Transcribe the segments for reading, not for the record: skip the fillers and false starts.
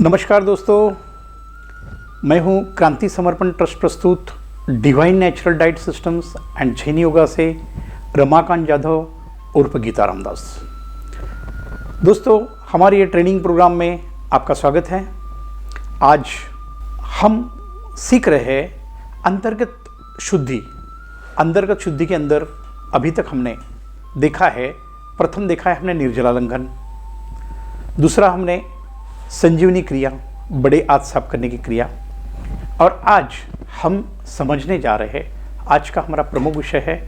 नमस्कार दोस्तों, मैं हूं क्रांति समर्पण ट्रस्ट प्रस्तुत divine natural diet systems and Jain yoga से रमाकांत जाधव उर्फ गीता रामदास। दोस्तों, हमारे ये ट्रेनिंग प्रोग्राम में आपका स्वागत है। आज हम सीख रहे हैं अंतर्गत शुद्धि के अंदर अभी तक हमने प्रथम देखा है हमने निर्जलालंघन, दूसरा हमने संजीवनी क्रिया, बड़े आंत साफ करने की क्रिया, और आज हम समझने जा रहे हैं, आज का हमारा प्रमुख विषय है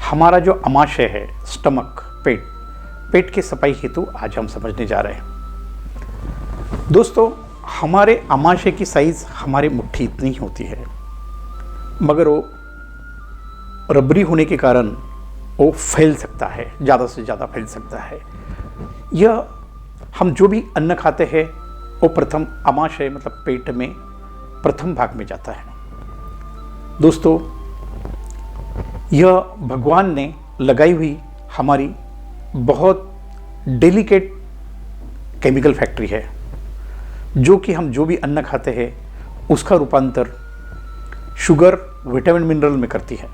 हमारा जो आमाशय है, स्टमक, पेट की सफाई हेतु आज हम समझने जा रहे हैं। दोस्तों, हमारे आमाशय की साइज हमारे मुट्ठी इतनी ही होती है, मगर वो रबरी होने के कारण वो फैल सकता है, ज़्यादा से ज़्यादा फैल सकता है। यह हम जो भी अन्न खाते हैं वो प्रथम आमाशय मतलब पेट में प्रथम भाग में जाता है। दोस्तों, यह भगवान ने लगाई हुई हमारी बहुत डेलिकेट केमिकल फैक्ट्री है, जो कि हम जो भी अन्न खाते हैं उसका रूपांतर शुगर, विटामिन, मिनरल में करती है।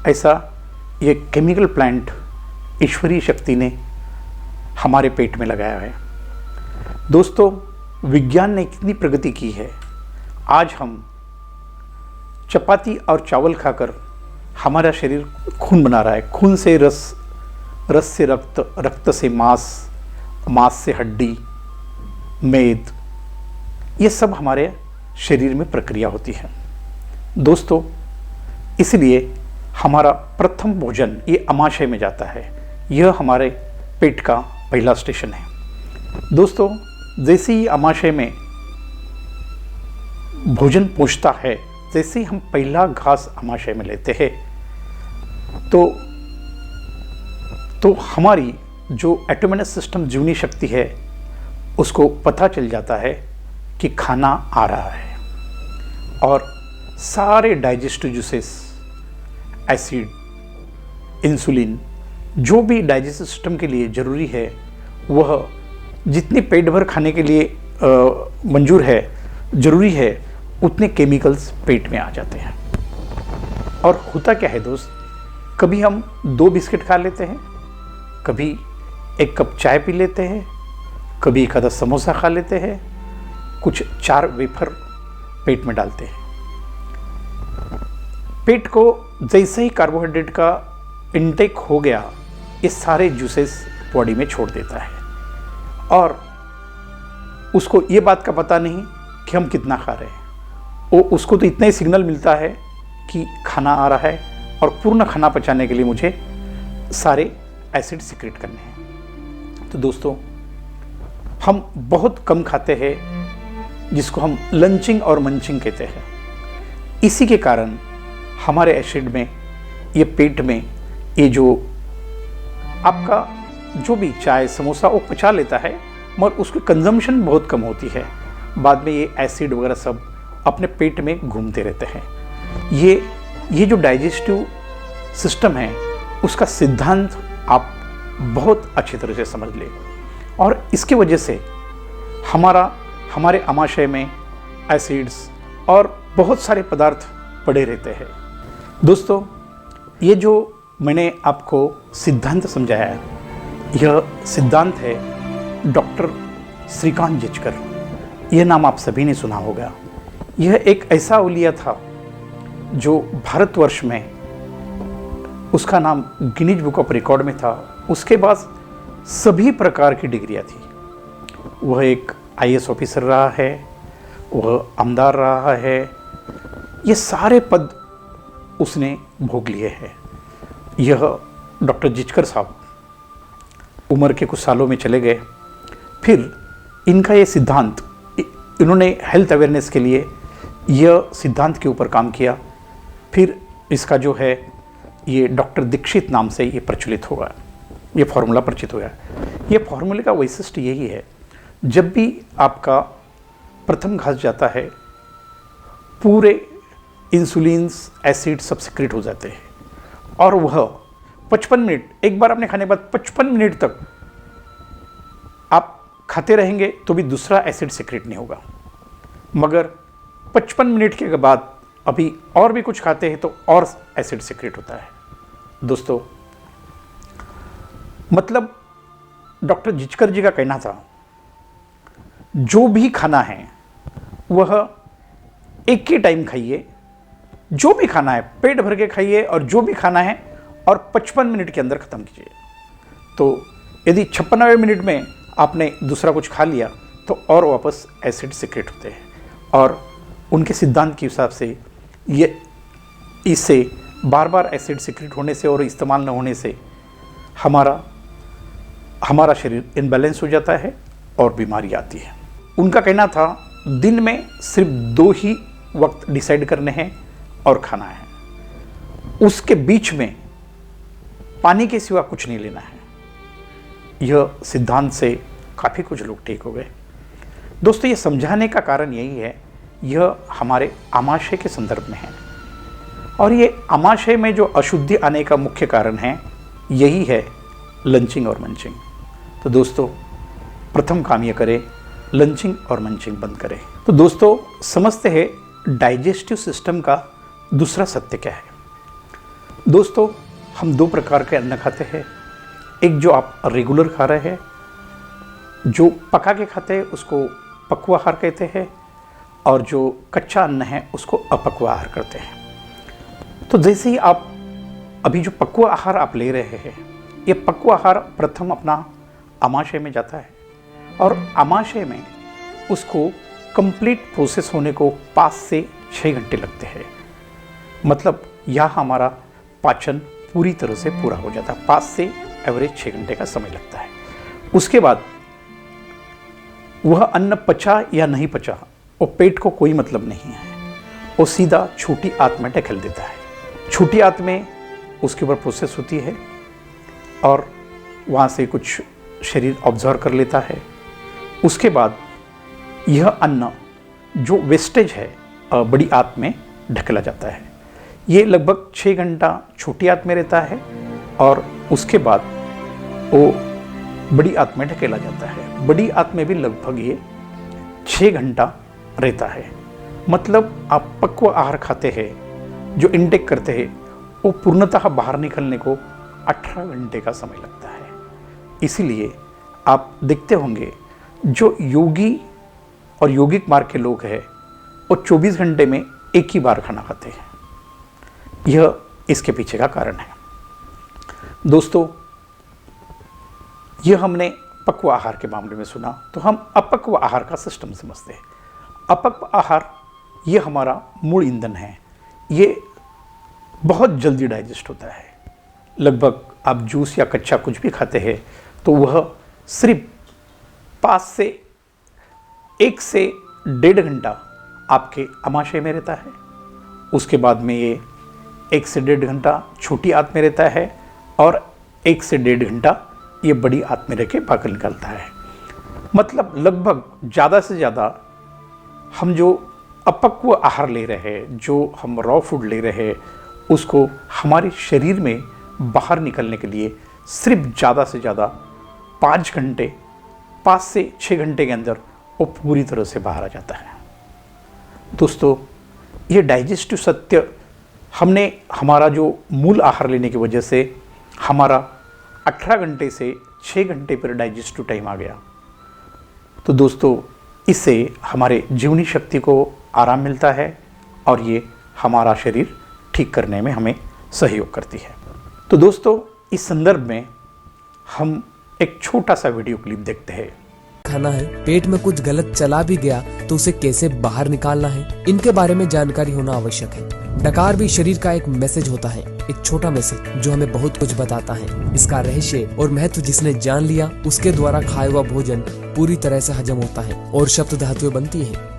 ऐसा ये केमिकल प्लांट ईश्वरीय शक्ति ने हमारे पेट में लगाया है। दोस्तों, विज्ञान ने कितनी प्रगति की है। आज हम चपाती और चावल खाकर हमारा शरीर खून बना रहा है। खून से रस, रस से रक्त, रक्त से मांस, मांस से हड्डी, मेद, ये सब हमारे शरीर में प्रक्रिया होती है। दोस्तों, इसलिए हमारा प्रथम भोजन ये आमाशय में जाता है। यह हमारे पेट का पहला स्टेशन है। दोस्तों, जैसे ही आमाशय में भोजन पहुंचता है, जैसे ही हम पहला घास आमाशय में लेते हैं, तो हमारी जो ऑटोनोमस सिस्टम, जीवनी शक्ति है, उसको पता चल जाता है कि खाना आ रहा है, और सारे डाइजेस्टिव जूसेस, एसिड, इंसुलिन, जो भी डाइजेस्टिव सिस्टम के लिए ज़रूरी है, वह जितने पेट भर खाने के लिए मंजूर है, ज़रूरी है, उतने केमिकल्स पेट में आ जाते हैं। और होता क्या है दोस्त, कभी हम 2 बिस्किट खा लेते हैं, कभी 1 कप चाय पी लेते हैं, कभी 1 आधा समोसा खा लेते हैं, कुछ 4 वेफर पेट में डालते हैं। पेट को जैसे ही कार्बोहाइड्रेट का इनटेक हो गया, ये सारे जूसेस बॉडी में छोड़ देता है, और उसको ये बात का पता नहीं कि हम कितना खा रहे हैं। उसको तो इतना ही सिग्नल मिलता है कि खाना आ रहा है, और पूर्ण खाना पचाने के लिए मुझे सारे एसिड सिक्रेट करने हैं। तो दोस्तों, हम बहुत कम खाते हैं, जिसको हम लंचिंग और मंचिंग कहते हैं। इसी के कारण हमारे एसिड में, ये पेट में, ये जो आपका जो भी चाय, समोसा वो पचा लेता है, मगर उसकी कंजम्पशन बहुत कम होती है। बाद में ये एसिड वगैरह सब अपने पेट में घूमते रहते हैं। ये जो डाइजेस्टिव सिस्टम है, उसका सिद्धांत आप बहुत अच्छी तरह से समझ लें, और इसके वजह से हमारे आमाशय में एसिड्स और बहुत सारे पदार्थ पड़े रहते हैं। दोस्तों, ये जो मैंने आपको सिद्धांत समझाया है, यह सिद्धांत है डॉक्टर श्रीकांत जिचकर। यह नाम आप सभी ने सुना होगा। यह एक ऐसा औलिया था जो भारतवर्ष में, उसका नाम गिनीज बुक ऑफ रिकॉर्ड में था। उसके पास सभी प्रकार की डिग्रियां थी। वह एक IAS ऑफिसर रहा है, वह आमदार रहा है, ये सारे पद उसने भोग लिए हैं। यह डॉक्टर जिचकर साहब उम्र के कुछ सालों में चले गए। फिर इनका ये सिद्धांत, इन्होंने हेल्थ अवेयरनेस के लिए यह सिद्धांत के ऊपर काम किया। फिर इसका जो है ये डॉक्टर दीक्षित नाम से ये प्रचलित होगा, ये फॉर्मूला परिचित हो गया। ये फॉर्मूले का वैशिष्ट्य यही है, जब भी आपका प्रथम घास जाता है, पूरे इंसुलिन्स, एसिड सब सिक्रेट हो जाते हैं, और वह 55 मिनट, एक बार आपने खाने के बाद 55 मिनट तक आप खाते रहेंगे तो भी दूसरा एसिड सिक्रेट नहीं होगा, मगर 55 मिनट के बाद अभी और भी कुछ खाते हैं तो और एसिड सिक्रेट होता है। दोस्तों, मतलब डॉक्टर जिचकर जी का कहना था, जो भी खाना है वह एक ही टाइम खाइए, जो भी खाना है पेट भर के खाइए, और जो भी खाना है और 55 मिनट के अंदर ख़त्म कीजिए। तो यदि 56वें मिनट में आपने दूसरा कुछ खा लिया तो और वापस एसिड सिक्रेट होते हैं, और उनके सिद्धांत के हिसाब से ये इससे बार बार एसिड सिक्रेट होने से और इस्तेमाल न होने से हमारा शरीर इनबैलेंस हो जाता है और बीमारी आती है। उनका कहना था, दिन में सिर्फ 2 ही वक्त डिसाइड करने हैं और खाना है, उसके बीच में पानी के सिवा कुछ नहीं लेना है। यह सिद्धांत से काफ़ी कुछ लोग ठीक हो गए। दोस्तों, ये समझाने का कारण यही है, यह हमारे आमाशय के संदर्भ में है, और ये आमाशय में जो अशुद्धि आने का मुख्य कारण है यही है लंचिंग और मंचिंग। तो दोस्तों, प्रथम काम ये करें, लंचिंग और मंचिंग बंद करें। तो दोस्तों, समझते हैं डाइजेस्टिव सिस्टम का दूसरा सत्य क्या है। दोस्तों, हम 2 प्रकार के अन्न खाते हैं। एक जो आप रेगुलर खा रहे हैं, जो पका के खाते हैं उसको पक्व आहार कहते हैं, और जो कच्चा अन्न है उसको अपक्व आहार करते हैं। तो जैसे ही आप अभी जो पक्व आहार आप ले रहे हैं, ये पक्व आहार प्रथम अपना आमाशय में जाता है, और आमाशय में उसको कंप्लीट प्रोसेस होने को 5 से 6 घंटे लगते हैं। मतलब यह हमारा पाचन पूरी तरह से पूरा हो जाता है। 5 से एवरेज 6 घंटे का समय लगता है। उसके बाद वह अन्न पचा या नहीं पचा, वो पेट को कोई मतलब नहीं है, वो सीधा छोटी आंत में ढकेल देता है। छोटी आंत में उसके ऊपर प्रोसेस होती है, और वहाँ से कुछ शरीर ऑब्जर्व कर लेता है। उसके बाद यह अन्न जो वेस्टेज है बड़ी आंत में ढकेला जाता है। ये लगभग 6 घंटा छोटी आंत में रहता है, और उसके बाद वो बड़ी आंत में ढकेला जाता है। बड़ी आंत में भी लगभग ये 6 घंटा रहता है। मतलब आप पक्व आहार खाते हैं, जो इंटेक करते हैं, वो पूर्णतः बाहर निकलने को 18 घंटे का समय लगता है। इसीलिए आप देखते होंगे जो योगी और यौगिक मार्ग के लोग हैं, वो 24 घंटे में एक ही बार खाना खाते हैं। यह इसके पीछे का कारण है। दोस्तों, यह हमने पक्व आहार के मामले में सुना, तो हम अपक्व आहार का सिस्टम समझते हैं। अपक्व आहार ये हमारा मूल ईंधन है। ये बहुत जल्दी डाइजेस्ट होता है। लगभग आप जूस या कच्चा कुछ भी खाते हैं तो वह सिर्फ 1 से 1.5 घंटा आपके आमाशय में रहता है। उसके बाद में ये 1 से 1.5 घंटा छोटी आंत में रहता है, और 1 से 1.5 घंटा ये बड़ी आंत में रह के बाहर निकलता है। मतलब लगभग ज़्यादा से ज़्यादा हम जो अपक्व आहार ले रहे हैं, जो हम रॉ फूड ले रहे हैं, उसको हमारे शरीर में बाहर निकलने के लिए सिर्फ ज़्यादा से ज़्यादा 5 से 6 घंटे के अंदर वो पूरी तरह से बाहर आ जाता है। दोस्तों, ये डाइजेस्टिव सत्य हमने हमारा जो मूल आहार लेने की वजह से हमारा 18 घंटे से 6 घंटे पर डाइजेस्टिव टाइम आ गया। तो दोस्तों, इससे हमारे जीवनी शक्ति को आराम मिलता है, और ये हमारा शरीर ठीक करने में हमें सहयोग करती है। तो दोस्तों, इस संदर्भ में हम एक छोटा सा वीडियो क्लिप देखते हैं। खाना है, पेट में कुछ गलत चला भी गया तो उसे कैसे बाहर निकालना है, इनके बारे में जानकारी होना आवश्यक है। डकार भी शरीर का एक मैसेज होता है, एक छोटा मैसेज जो हमें बहुत कुछ बताता है। इसका रहस्य और महत्व जिसने जान लिया, उसके द्वारा खाया हुआ भोजन पूरी तरह से हजम होता है और शब्द धातुएं बनती है।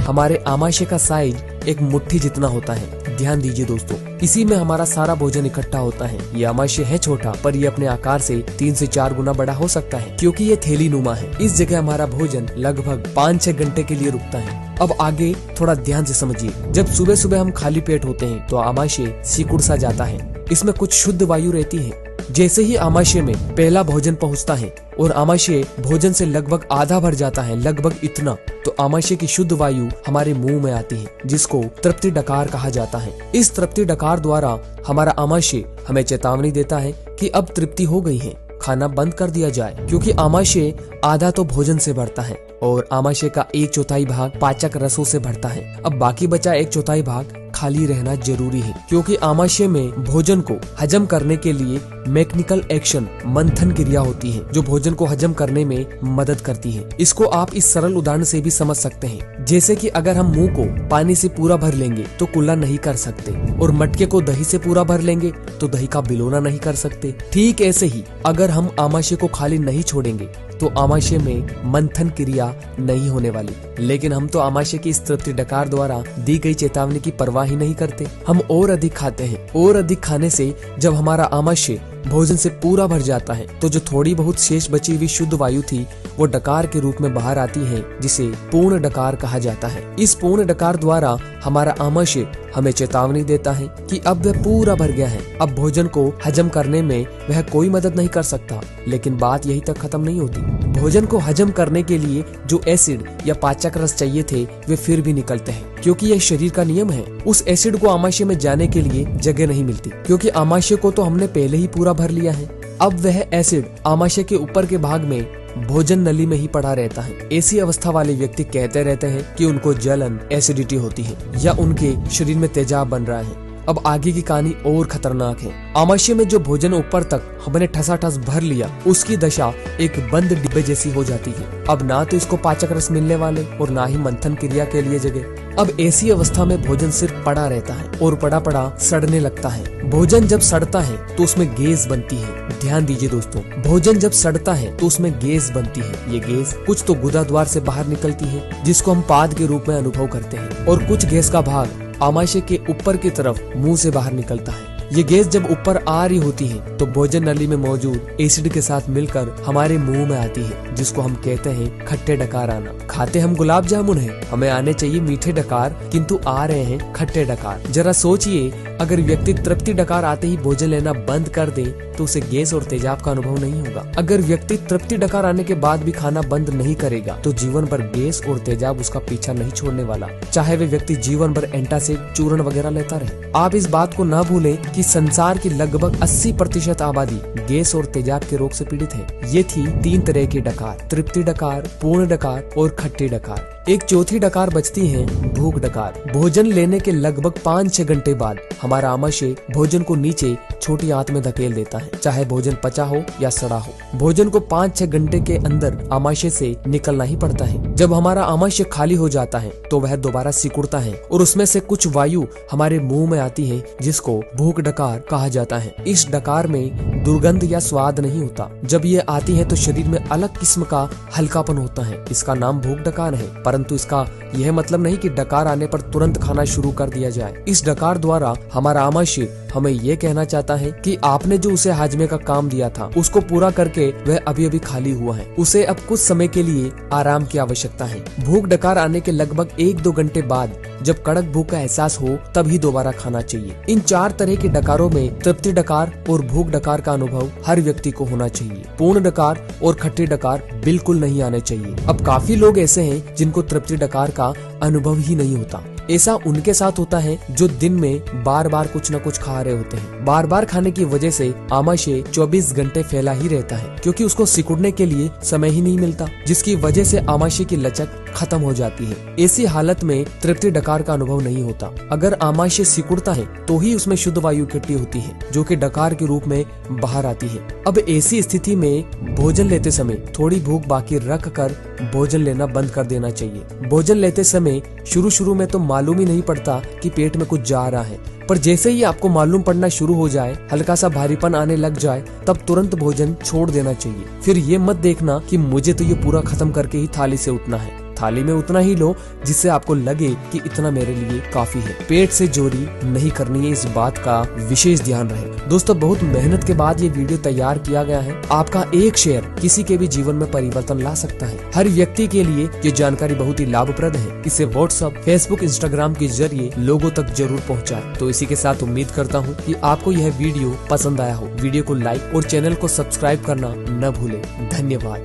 हमारे आमाशय का साइज एक मुट्ठी जितना होता है। ध्यान दीजिए दोस्तों, इसी में हमारा सारा भोजन इकट्ठा होता है। ये आमाशय है छोटा, पर ये अपने आकार से 3 से 4 गुना बड़ा हो सकता है, क्योंकि ये थैली नुमा है। इस जगह हमारा भोजन लगभग 5-6 घंटे के लिए रुकता है। अब आगे थोड़ा ध्यान से समझिए। जब सुबह सुबह हम खाली पेट होते हैं तो आमाशय सिकुड़ सा जाता है। इसमें कुछ शुद्ध वायु रहती है। जैसे ही आमाशय में पहला भोजन पहुंचता है, और आमाशय भोजन से लगभग आधा भर जाता है, लगभग इतना, तो आमाशय की शुद्ध वायु हमारे मुंह में आती है, जिसको तृप्ति डकार कहा जाता है। इस तृप्ति डकार द्वारा हमारा आमाशय हमें चेतावनी देता है कि अब तृप्ति हो गई है, खाना बंद कर दिया जाए, क्योंकि आमाशय आधा तो भोजन से भरता है और आमाशय का 1/4 भाग पाचक रसों से भरता है। अब बाकी बचा 1/4 भाग खाली रहना जरूरी है, क्योंकि आमाशय में भोजन को हजम करने के लिए मैकेनिकल एक्शन मंथन क्रिया होती है, जो भोजन को हजम करने में मदद करती है। इसको आप इस सरल उदाहरण से भी समझ सकते हैं, जैसे कि अगर हम मुंह को पानी से पूरा भर लेंगे तो कुल्ला नहीं कर सकते, और मटके को दही से पूरा भर लेंगे तो दही का बिलोना नहीं कर सकते। ठीक ऐसे ही अगर हम आमाशय को खाली नहीं छोड़ेंगे तो आमाशय में मंथन क्रिया नहीं होने वाली। लेकिन हम तो आमाशय की इस तृप्ति डकार द्वारा दी गई चेतावनी की परवाह ही नहीं करते। हम और अधिक खाते हैं, और अधिक खाने से जब हमारा आमाशय भोजन से पूरा भर जाता है तो जो थोड़ी बहुत शेष बची हुई शुद्ध वायु थी वो डकार के रूप में बाहर आती है, जिसे पूर्ण डकार कहा जाता है। इस पूर्ण डकार द्वारा हमारा आमाशय हमें चेतावनी देता है कि अब वह पूरा भर गया है, अब भोजन को हजम करने में वह कोई मदद नहीं कर सकता। लेकिन बात यही तक खत्म नहीं होती। भोजन को हजम करने के लिए जो एसिड या पाचक रस चाहिए थे वे फिर भी निकलते हैं, क्योंकि यह शरीर का नियम है। उस एसिड को आमाशय में जाने के लिए जगह नहीं मिलती, क्योंकि आमाशय को तो हमने पहले ही पूरा भर लिया है। अब वह एसिड आमाशय के ऊपर के भाग में भोजन नली में ही पड़ा रहता है। ऐसी अवस्था वाले व्यक्ति कहते रहते हैं कि उनको जलन, एसिडिटी होती है या उनके शरीर में तेजाब बन रहा है। अब आगे की कहानी और खतरनाक है। आमाशय में जो भोजन ऊपर तक हमने ठसाठस भर लिया, उसकी दशा एक बंद डिब्बे जैसी हो जाती है। अब ना तो इसको पाचक रस मिलने वाले और ना ही मंथन क्रिया के लिए जगह। अब ऐसी अवस्था में भोजन सिर्फ पड़ा रहता है और पड़ा पड़ा सड़ने लगता है। भोजन जब सड़ता है तो उसमें गैस बनती है। ध्यान दीजिए दोस्तों, भोजन जब सड़ता है तो उसमें गैस बनती है। ये गैस कुछ तो गुदा द्वार से बाहर निकलती है, जिसको हम पाद के रूप में अनुभव करते हैं, और कुछ गैस का भाग आमाशय के ऊपर की तरफ मुंह से बाहर निकलता है। ये गैस जब ऊपर आ रही होती है तो भोजन नली में मौजूद एसिड के साथ मिलकर हमारे मुंह में आती है, जिसको हम कहते हैं खट्टे डकार आना। खाते हम गुलाब जामुन हैं, हमें आने चाहिए मीठे डकार, किंतु आ रहे हैं खट्टे डकार। जरा सोचिए, अगर व्यक्ति तृप्ति डकार आते ही भोजन लेना बंद कर दे तो उसे गैस और तेजाब का अनुभव नहीं होगा। अगर व्यक्ति तृप्ति डकार आने के बाद भी खाना बंद नहीं करेगा तो जीवन भर गैस और तेजाब उसका पीछा नहीं छोड़ने वाला, चाहे वे व्यक्ति जीवन भर एंटासिड, चूर्ण वगैरह लेता रहे। आप इस बात को न भूलें कि संसार की लगभग 80% आबादी गैस और तेजाब के रोग से पीड़ित है। ये थी 3 तरह की डकार: तृप्ति डकार, पूर्ण डकार और खट्टी डकार। एक चौथी डकार बचती है, भूख डकार। भोजन लेने के लगभग 5-6 घंटे बाद हमारा आमाशय भोजन को नीचे छोटी आंत में धकेल देता है, चाहे भोजन पचा हो या सड़ा हो। भोजन को 5-6 घंटे के अंदर आमाशय से निकलना ही पड़ता है। जब हमारा आमाशय खाली हो जाता है तो वह दोबारा सिकुड़ता है और उसमें से कुछ वायु हमारे मुंह में आती है, जिसको भूख डकार कहा जाता है। इस डकार में दुर्गंध या स्वाद नहीं होता। जब ये आती है तो शरीर में अलग किस्म का हल्कापन होता है। इसका नाम भूख डकार है, परंतु इसका यह मतलब नहीं कि डकार आने पर तुरंत खाना शुरू कर दिया जाए। इस डकार द्वारा हमारा आमाशय हमें ये कहना चाहता है कि आपने जो उसे हाजमे का काम दिया था उसको पूरा करके वह अभी अभी खाली हुआ है, उसे अब कुछ समय के लिए आराम की आवश्यकता है। भूख डकार आने के लगभग 1-2 घंटे बाद जब कड़क भूख का एहसास हो तभी दोबारा खाना चाहिए। इन 4 तरह के डकारों में तृप्ति डकार और भूख डकार का अनुभव हर व्यक्ति को होना चाहिए। पूर्ण डकार और खट्टी डकार बिल्कुल नहीं आने चाहिए। अब काफी लोग ऐसे हैं जिनको तृप्ति डकार का अनुभव ही नहीं होता। ऐसा उनके साथ होता है जो दिन में बार बार कुछ न कुछ खा रहे होते हैं। बार बार खाने की वजह से आमाशय 24 घंटे फैला ही रहता है, क्योंकि उसको सिकुड़ने के लिए समय ही नहीं मिलता, जिसकी वजह से आमाशय की लचक खत्म हो जाती है। ऐसी हालत में तृप्ति डकार का अनुभव नहीं होता। अगर आमाशय सिकुड़ता है तो ही उसमें शुद्ध वायु इकट्ठी होती है, जो कि डकार के रूप में बाहर आती है। अब ऐसी स्थिति में भोजन लेते समय थोड़ी भूख बाकी रख कर भोजन लेना बंद कर देना चाहिए। भोजन लेते समय शुरू में तो मालूम ही नहीं पड़ता कि पेट में कुछ जा रहा है, पर जैसे ही आपको मालूम पड़ना शुरू हो जाए, हल्का सा भारीपन आने लग जाए, तब तुरंत भोजन छोड़ देना चाहिए। फिर ये मत देखना कि मुझे तो ये पूरा खत्म करके ही थाली से उठना है। थाली में उतना ही लो जिससे आपको लगे कि इतना मेरे लिए काफी है। पेट से चोरी नहीं करनी है, इस बात का विशेष ध्यान रहे। दोस्तों, बहुत मेहनत के बाद ये वीडियो तैयार किया गया है। आपका एक शेयर किसी के भी जीवन में परिवर्तन ला सकता है। हर व्यक्ति के लिए ये जानकारी बहुत ही लाभप्रद है। इसे व्हाट्सएप, फेसबुक, इंस्टाग्राम के जरिए लोगों तक जरूर पहुंचाएं। तो इसी के साथ उम्मीद करता हूं कि आपको यह वीडियो पसंद आया हो। वीडियो को लाइक और चैनल को सब्सक्राइब करना न भूलें। धन्यवाद।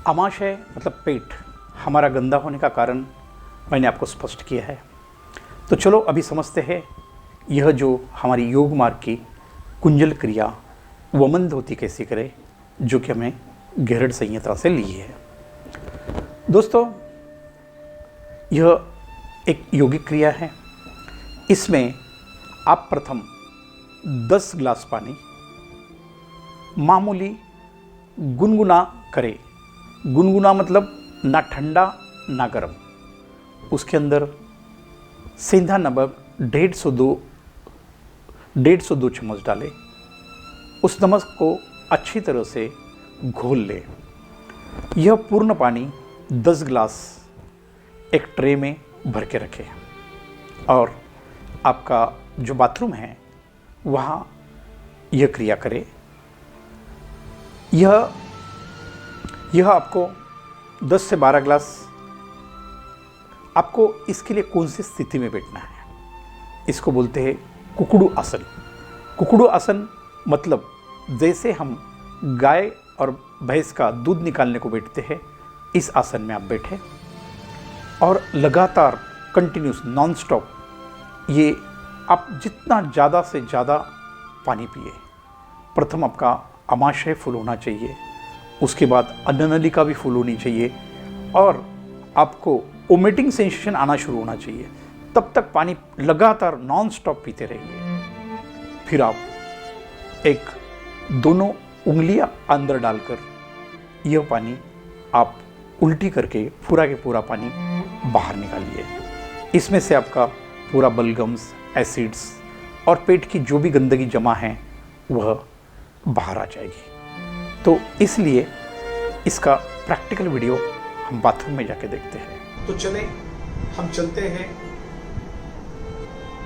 आमाशय मतलब पेट हमारा गंदा होने का कारण मैंने आपको स्पष्ट किया है। तो चलो अभी समझते हैं यह जो हमारी योग मार्ग की कुंजल क्रिया वमनधोती कैसी करे, जो कि हमें गहरड़ संहिता से ली है। दोस्तों, यह एक योगिक क्रिया है। इसमें आप प्रथम 10 गिलास पानी मामूली गुनगुना करें। गुनगुना मतलब ना ठंडा ना गर्म। उसके अंदर सेंधा नमक 150-2 चम्मच डालें। उस नमक को अच्छी तरह से घोल लें। यह पूर्ण पानी 10 गिलास एक ट्रे में भर के रखें और आपका जो बाथरूम है वहाँ यह क्रिया करें। यह आपको 10 से 12 गिलास। आपको इसके लिए कौन सी स्थिति में बैठना है, इसको बोलते हैं कुकड़ू आसन। कुकड़ू आसन मतलब जैसे हम गाय और भैंस का दूध निकालने को बैठते हैं, इस आसन में आप बैठे और लगातार कंटिन्यूस नॉन स्टॉप ये आप जितना ज़्यादा से ज़्यादा पानी पिए। प्रथम आपका आमाशय फुल होना चाहिए, उसके बाद अन्ननलिका भी फुल होनी चाहिए और आपको वोमिटिंग सेंसेशन आना शुरू होना चाहिए। तब तक पानी लगातार नॉन स्टॉप पीते रहिए। फिर आप एक दोनों उंगलियां अंदर डालकर यह पानी आप उल्टी करके पूरा के पूरा पानी बाहर निकालिए। इसमें से आपका पूरा बलगम्स, एसिड्स और पेट की जो भी गंदगी जमा है वह बाहर आ जाएगी। तो इसलिए इसका प्रैक्टिकल वीडियो हम बाथरूम में जाके देखते हैं। तो चले हम चलते हैं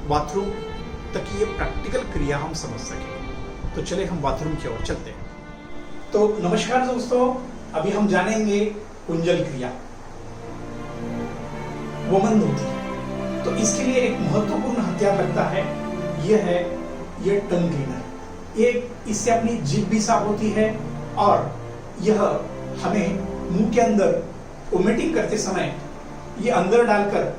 बाथरूम तक, ये प्रैक्टिकल क्रिया हम समझ सकें। तो चले हम बाथरूम की ओर चलते हैं। तो नमस्कार दोस्तों, अभी हम जानेंगे कुंजल क्रिया वमनधोती। तो इसके लिए एक महत्वपूर्ण हथियार लगता है, यह टंग क्लीनर। इससे अपनी जीभ भी साफ होती है और यह हमें मुंह के अंदर वोमिटिंग करते समय ये अंदर डालकर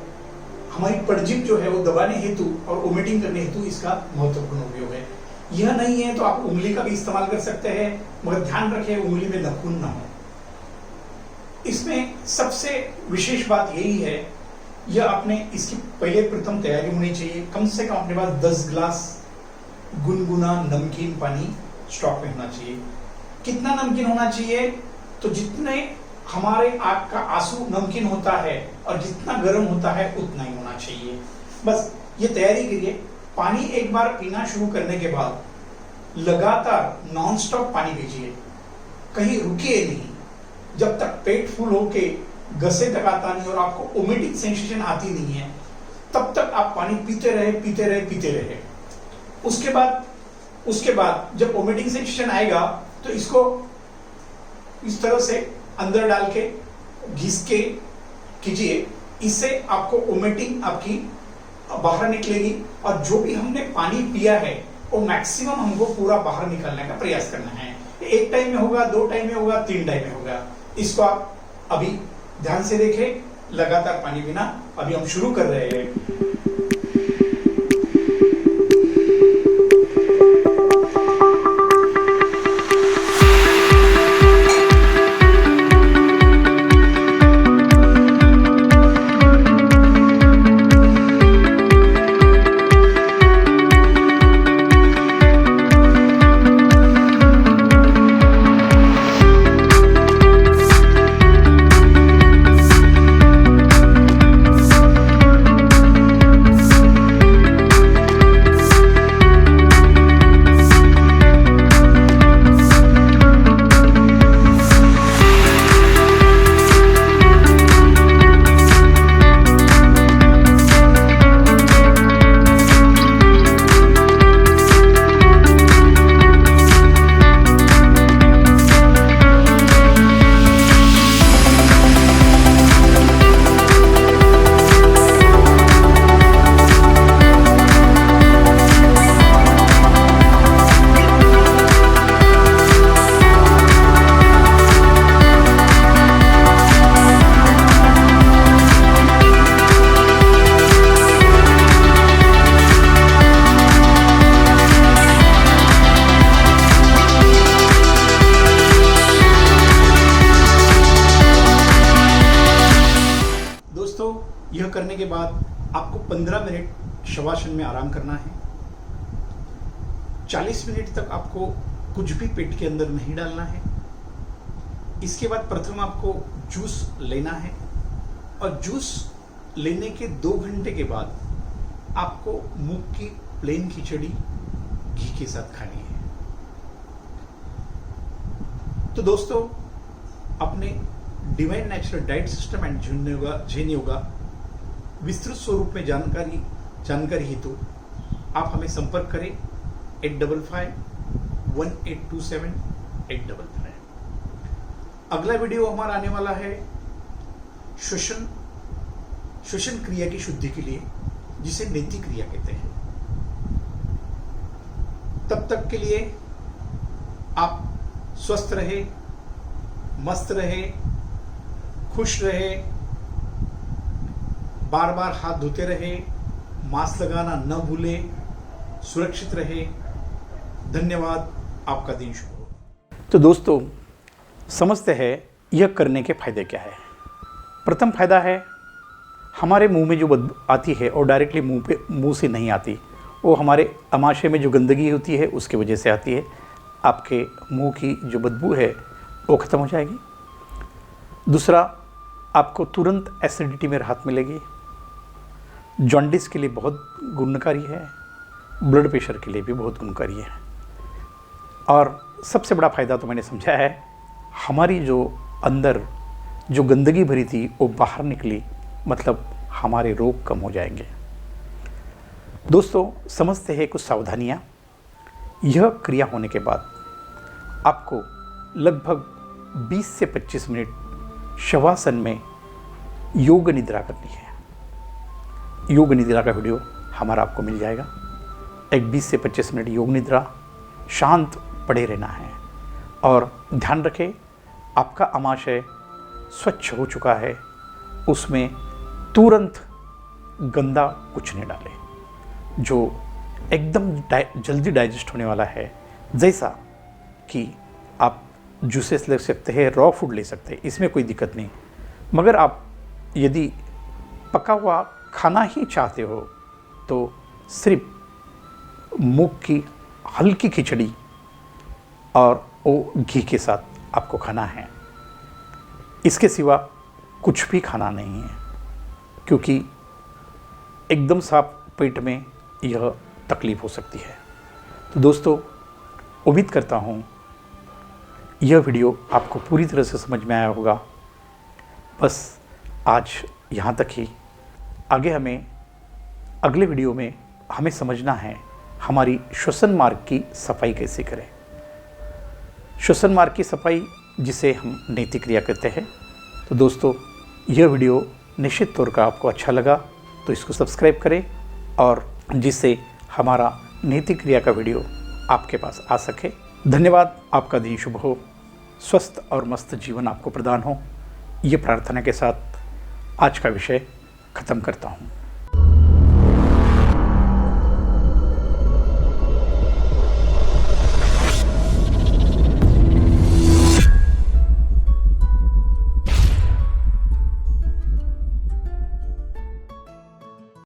हमारी पड़जिभ जो है वो दबाने हेतु और वोमिटिंग करने हेतु इसका महत्वपूर्ण उपयोग है। यह नहीं है तो आप उंगली का भी इस्तेमाल कर सकते हैं, मगर ध्यान रखें उंगली में नाखून ना हो। इसमें सबसे विशेष बात यही है, यह आपने इसकी पहले प्रथम तैयारी होनी चाहिए। कम से कम अपने पास 10 गिलास गुनगुना नमकीन पानी स्टॉक में होना चाहिए। कितना नमकीन होना चाहिए? तो जितने हमारे आंख का आंसू नमकीन होता है और जितना गर्म होता है उतना ही होना चाहिए। बस ये तैयारी करिए। पानी एक बार पीना शुरू करने के बाद लगातार नॉन स्टॉप पानी पीजिए, कहीं रुकिए नहीं। जब तक पेट फुल होके गसे तक आता नहीं और आपको वोमिटिंग सेंसेशन आती नहीं है, तब तक आप पानी पीते रहे। उसके बाद जब वोमिटिंग सेंसेशन आएगा तो इसको इस तरह से अंदर डाल के घिस के कीजिए। इससे आपको वोमिटिंग आपकी बाहर निकलेगी और जो भी हमने पानी पिया है वो मैक्सिमम हमको पूरा बाहर निकालने का प्रयास करना है। एक टाइम में होगा, 2 टाइम में होगा, 3 टाइम में होगा। इसको आप अभी ध्यान से देखें, लगातार पानी पीना। अभी हम शुरू कर रहे हैं। के बाद आपको 15 मिनट शवासन में आराम करना है। 40 मिनट तक आपको कुछ भी पेट के अंदर नहीं डालना है। इसके बाद प्रथम आपको जूस लेना है और जूस लेने के 2 घंटे के बाद आपको मूंग की प्लेन खिचड़ी घी के साथ खानी है। तो दोस्तों, अपने divine natural diet system and Jain yoga विस्तृत स्वरूप में जानकारी हेतु आप हमें संपर्क करें 8551827855। अगला वीडियो हमारा आने वाला है श्वसन क्रिया की शुद्धि के लिए, जिसे नेति क्रिया कहते हैं। तब तक के लिए आप स्वस्थ रहे, मस्त रहे, खुश रहे, बार बार हाथ धोते रहे, मास्क लगाना न भूलें, सुरक्षित रहे। धन्यवाद। आपका दिन शुभ हो। तो दोस्तों, समझते हैं यह करने के फायदे क्या है। प्रथम फायदा है, हमारे मुंह में जो बदबू आती है और डायरेक्टली मुंह से नहीं आती, वो हमारे अमाशय में जो गंदगी होती है उसकी वजह से आती है। आपके मुंह की जो बदबू है वो ख़त्म हो जाएगी। दूसरा, आपको तुरंत एसिडिटी में राहत मिलेगी। जॉन्डिस के लिए बहुत गुणकारी है, ब्लड प्रेशर के लिए भी बहुत गुणकारी है। और सबसे बड़ा फ़ायदा तो मैंने समझा है, हमारी जो अंदर जो गंदगी भरी थी वो बाहर निकली, मतलब हमारे रोग कम हो जाएंगे। दोस्तों, समझते हैं कुछ सावधानियाँ। यह क्रिया होने के बाद आपको लगभग 20 से 25 मिनट शवासन में योग निद्रा करनी है। योग निद्रा का वीडियो हमारा आपको मिल जाएगा। एक 20 से 25 मिनट योग निद्रा, शांत पड़े रहना है। और ध्यान रखें, आपका आमाशय स्वच्छ हो चुका है, उसमें तुरंत गंदा कुछ नहीं डालें, जो एकदम जल्दी डाइजेस्ट होने वाला है। जैसा कि आप जूसेस ले सकते हैं, रॉ फूड ले सकते हैं, इसमें कोई दिक्कत नहीं। मगर आप यदि पका हुआ खाना ही चाहते हो तो सिर्फ मूंग की हल्की खिचड़ी और वो घी के साथ आपको खाना है। इसके सिवा कुछ भी खाना नहीं है, क्योंकि एकदम साफ पेट में यह तकलीफ़ हो सकती है। तो दोस्तों, उम्मीद करता हूँ यह वीडियो आपको पूरी तरह से समझ में आया होगा। बस आज यहाँ तक ही। आगे हमें अगले वीडियो में हमें समझना है हमारी श्वसन मार्ग की सफाई कैसे करें। श्वसन मार्ग की सफाई, जिसे हम नेति क्रिया कहते हैं। तो दोस्तों, यह वीडियो निश्चित तौर पर आपको अच्छा लगा तो इसको सब्सक्राइब करें, और जिससे हमारा नेति क्रिया का वीडियो आपके पास आ सके। धन्यवाद। आपका दिन शुभ हो, स्वस्थ और मस्त जीवन आपको प्रदान हो। ये प्रार्थना के साथ आज का विषय ख़त्म करता हूँ।